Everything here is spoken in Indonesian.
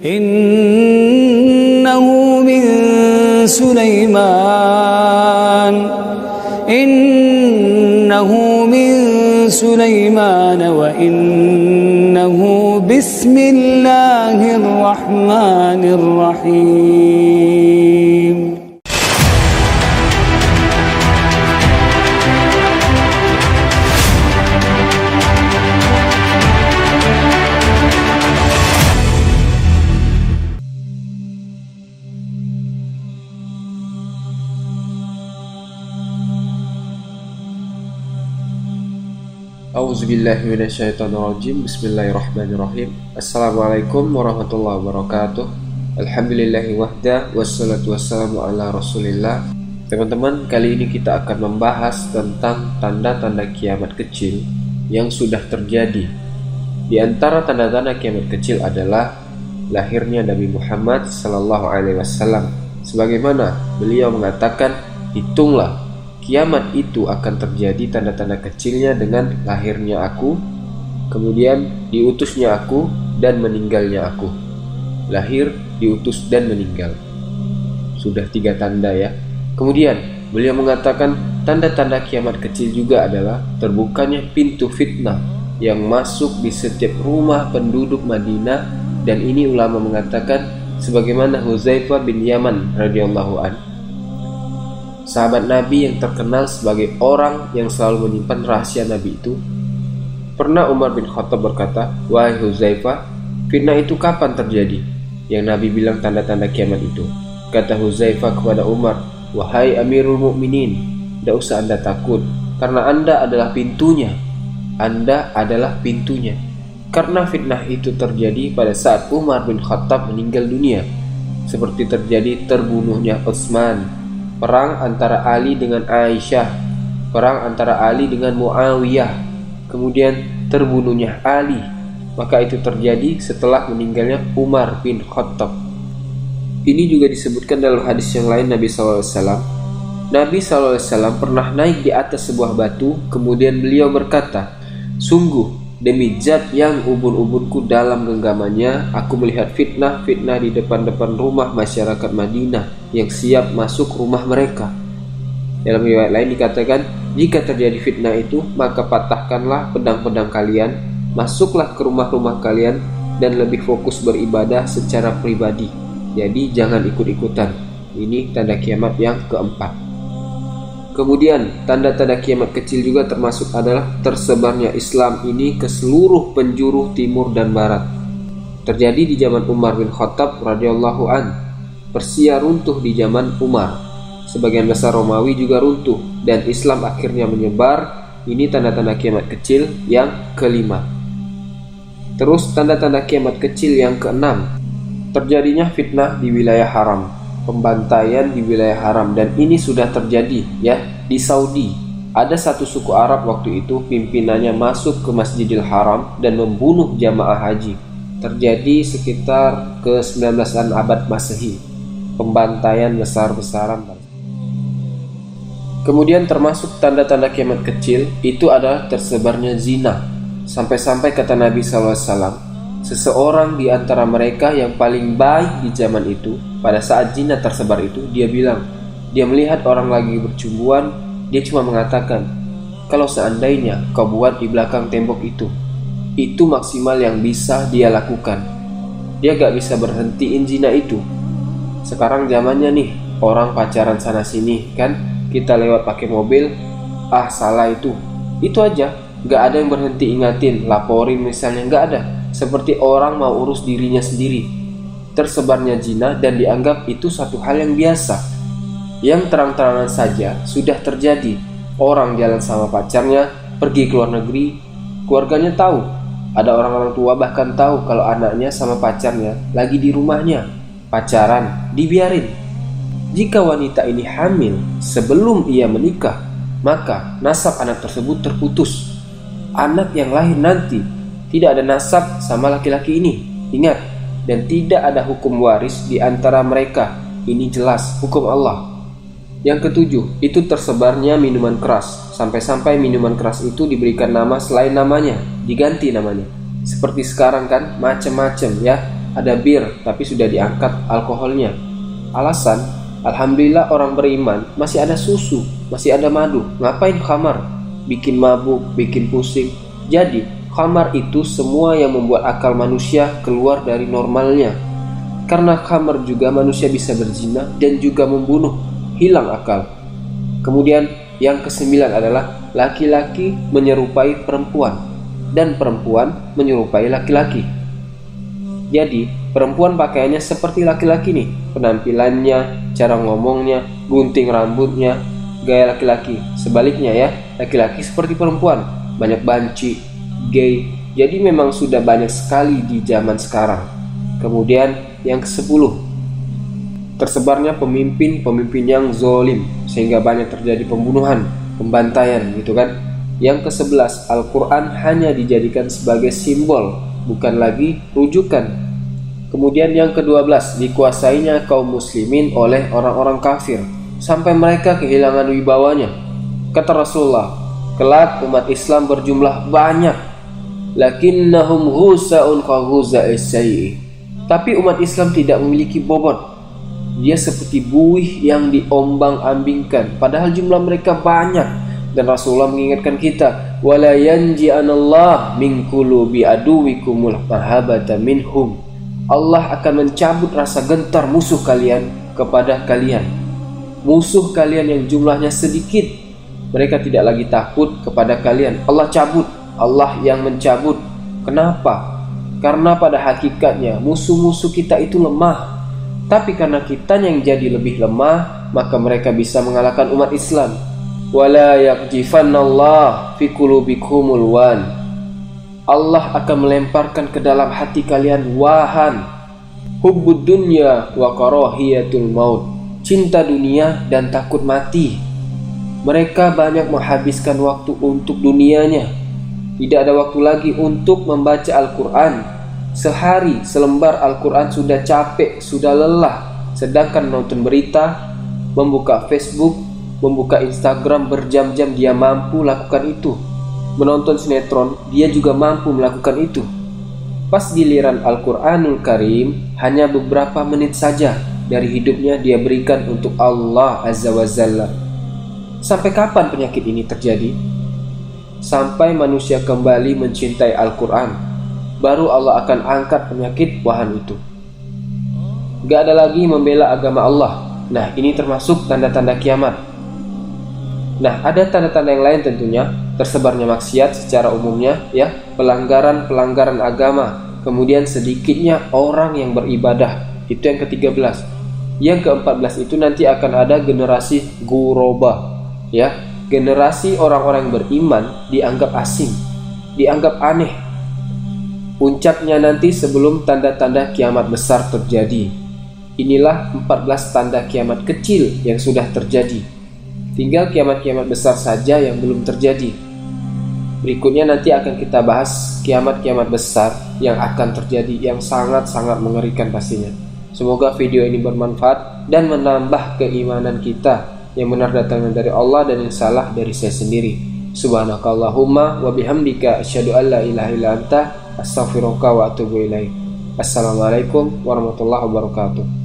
إنه من سليمان وإنه بسم الله الرحمن الرحيم. Auzubillahi minasyaitonirrajim. Bismillahirrahmanirrahim. Assalamualaikum warahmatullahi wabarakatuh. Alhamdulillahi wahda, wassalatu wassalamu ala rasulillah. Teman-teman, kali ini kita akan membahas tentang tanda-tanda kiamat kecil yang sudah terjadi. Di antara tanda-tanda kiamat kecil adalah lahirnya Nabi Muhammad SAW. Sebagaimana beliau mengatakan, hitunglah kiamat itu akan terjadi tanda-tanda kecilnya dengan lahirnya aku, kemudian diutusnya aku, dan meninggalnya aku. Lahir, diutus, dan meninggal. Sudah 3 tanda ya. Kemudian beliau mengatakan tanda-tanda kiamat kecil juga adalah terbukanya pintu fitnah yang masuk di setiap rumah penduduk Madinah. Dan ini ulama mengatakan sebagaimana Hudzaifah bin Yaman radhiyallahu an, sahabat Nabi yang terkenal sebagai orang yang selalu menyimpan rahasia Nabi itu. Pernah Umar bin Khattab berkata, "Wahai Hudzaifah, fitnah itu kapan terjadi?" Yang Nabi bilang tanda-tanda kiamat itu. Kata Hudzaifah kepada Umar, "Wahai Amirul Mukminin, tidak usah Anda takut, karena Anda adalah pintunya. Anda adalah pintunya." Karena fitnah itu terjadi pada saat Umar bin Khattab meninggal dunia, seperti terjadi terbunuhnya Utsman, perang antara Ali dengan Aisyah, perang antara Ali dengan Muawiyah, kemudian terbunuhnya Ali. Maka itu terjadi setelah meninggalnya Umar bin Khattab. Ini juga disebutkan dalam hadis yang lain Nabi SAW. Nabi SAW pernah naik di atas sebuah batu, kemudian beliau berkata, "Sungguh demi zat yang ubun-ubunku dalam genggamannya, aku melihat fitnah-fitnah di depan-depan rumah masyarakat Madinah yang siap masuk rumah mereka." Dalam riwayat lain dikatakan, "Jika terjadi fitnah itu, maka patahkanlah pedang-pedang kalian, masuklah ke rumah-rumah kalian, dan lebih fokus beribadah secara pribadi. Jadi jangan ikut-ikutan." Ini tanda kiamat yang keempat. Kemudian tanda-tanda kiamat kecil juga termasuk adalah tersebarnya Islam ini ke seluruh penjuru timur dan barat. Terjadi di zaman Umar bin Khattab radhiyallahu an. Persia runtuh di zaman Umar. Sebagian besar Romawi juga runtuh dan Islam akhirnya menyebar. Ini tanda-tanda kiamat kecil yang kelima. Terus tanda-tanda kiamat kecil yang keenam. Terjadinya fitnah di wilayah haram, pembantaian di wilayah haram, dan ini sudah terjadi ya di Saudi. Ada satu suku Arab waktu itu, pimpinannya masuk ke Masjidil Haram dan membunuh jamaah haji. Terjadi sekitar ke 19-an abad Masehi, pembantaian besar-besaran. Kemudian termasuk tanda-tanda kiamat kecil itu adalah tersebarnya zina. Sampai-sampai kata Nabi SAW, seseorang di antara mereka yang paling baik di zaman itu, pada saat zina tersebar itu, dia bilang, dia melihat orang lagi bercumbuan, dia cuma mengatakan, "Kalau seandainya kau buat di belakang tembok itu maksimal yang bisa dia lakukan." Dia gak bisa berhentiin zina itu. Sekarang zamannya nih, orang pacaran sana sini kan, kita lewat pakai mobil, salah itu aja, gak ada yang berhenti ingatin, laporin misalnya, gak ada. Seperti orang mau urus dirinya sendiri. Tersebarnya zina dan dianggap itu satu hal yang biasa, yang terang-terangan saja sudah terjadi. Orang jalan sama pacarnya, pergi ke luar negeri, keluarganya tahu. Ada orang-orang tua bahkan tahu kalau anaknya sama pacarnya lagi di rumahnya, pacaran, dibiarin. Jika wanita ini hamil sebelum ia menikah, maka nasab anak tersebut terputus. Anak yang lahir nanti tidak ada nasab sama laki-laki ini. Ingat, dan tidak ada hukum waris di antara mereka. Ini jelas hukum Allah. Yang ketujuh, itu tersebarnya minuman keras. Sampai-sampai minuman keras itu diberikan nama selain namanya, diganti namanya. Seperti sekarang kan, macam-macam ya. ada bir tapi sudah diangkat alkoholnya. Alasan, alhamdulillah orang beriman masih ada susu, masih ada madu. Ngapain khamar? Bikin mabuk, bikin pusing. Jadi khamar itu semua yang membuat akal manusia keluar dari normalnya. Karena khamar juga manusia bisa berzina dan juga membunuh, hilang akal. Kemudian yang ke-9 adalah laki-laki menyerupai perempuan dan perempuan menyerupai laki-laki. Jadi perempuan pakaiannya seperti laki-laki nih, penampilannya, cara ngomongnya, gunting rambutnya, gaya laki-laki. Sebaliknya ya, laki-laki seperti perempuan, banyak banci, gay. Jadi memang sudah banyak sekali di zaman sekarang. Kemudian yang ke-10, tersebarnya pemimpin-pemimpin yang zolim sehingga banyak terjadi pembunuhan, pembantaian gitu kan. Yang ke-11, Al-Quran hanya dijadikan sebagai simbol, bukan lagi rujukan. Kemudian yang ke-12, dikuasainya kaum muslimin oleh orang-orang kafir sampai mereka kehilangan wibawanya. Kata Rasulullah, kelak umat Islam berjumlah banyak, lakinnahum ghusa'un ka ghusa'is sayyi. Tapi umat Islam tidak memiliki bobot. Dia seperti buih yang diombang-ambingkan, padahal jumlah mereka banyak. Dan Rasulullah mengingatkan kita, wala yanji'anallah min qulubi aduwikumul mahabata minhum. Allah akan mencabut rasa gentar musuh kalian kepada kalian. Musuh kalian yang jumlahnya sedikit, mereka tidak lagi takut kepada kalian. Allah cabut, Allah yang mencabut. Kenapa? Karena pada hakikatnya musuh-musuh kita itu lemah. Tapi karena kita yang jadi lebih lemah, maka mereka bisa mengalahkan umat Islam. Wala yaqjifannallah fi qulubikumul wan. Allah akan melemparkan ke dalam hati kalian wahan, hubbud dunya wa karahiyatul maut, cinta dunia dan takut mati. Mereka banyak menghabiskan waktu untuk dunianya. Tidak ada waktu lagi untuk membaca Al-Quran. Sehari selembar Al-Quran sudah capek, sudah lelah. Sedangkan menonton berita, membuka Facebook, membuka Instagram berjam-jam dia mampu lakukan itu. Menonton sinetron, dia juga mampu melakukan itu. Pas giliran Al-Quranul Karim, hanya beberapa menit saja dari hidupnya dia berikan untuk Allah Azza wa Jalla. Sampai kapan penyakit ini terjadi? Sampai manusia kembali mencintai Al-Quran, baru Allah akan angkat penyakit wahan itu. Gak ada lagi membela agama Allah. Nah, ini termasuk tanda-tanda kiamat. Nah, ada tanda-tanda yang lain tentunya. Tersebarnya maksiat secara umumnya, ya, pelanggaran-pelanggaran agama. Kemudian sedikitnya orang yang beribadah. Itu yang ke-13. Yang ke-14 itu nanti akan ada generasi ghuraba, ya. Generasi orang-orang yang beriman dianggap asing, dianggap aneh. Puncaknya nanti sebelum tanda-tanda kiamat besar terjadi. Inilah 14 tanda kiamat kecil yang sudah terjadi. Tinggal kiamat-kiamat besar saja yang belum terjadi. Berikutnya nanti akan kita bahas kiamat-kiamat besar yang akan terjadi, yang sangat-sangat mengerikan pastinya. Semoga video ini bermanfaat dan menambah keimanan kita. Yang benar datangnya dari Allah dan yang salah dari saya sendiri. Subhanakallahumma wa bihamdika asyhadu an la ilaha illa anta astaghfiruka wa atubu ilaik. Assalamualaikum warahmatullahi wabarakatuh.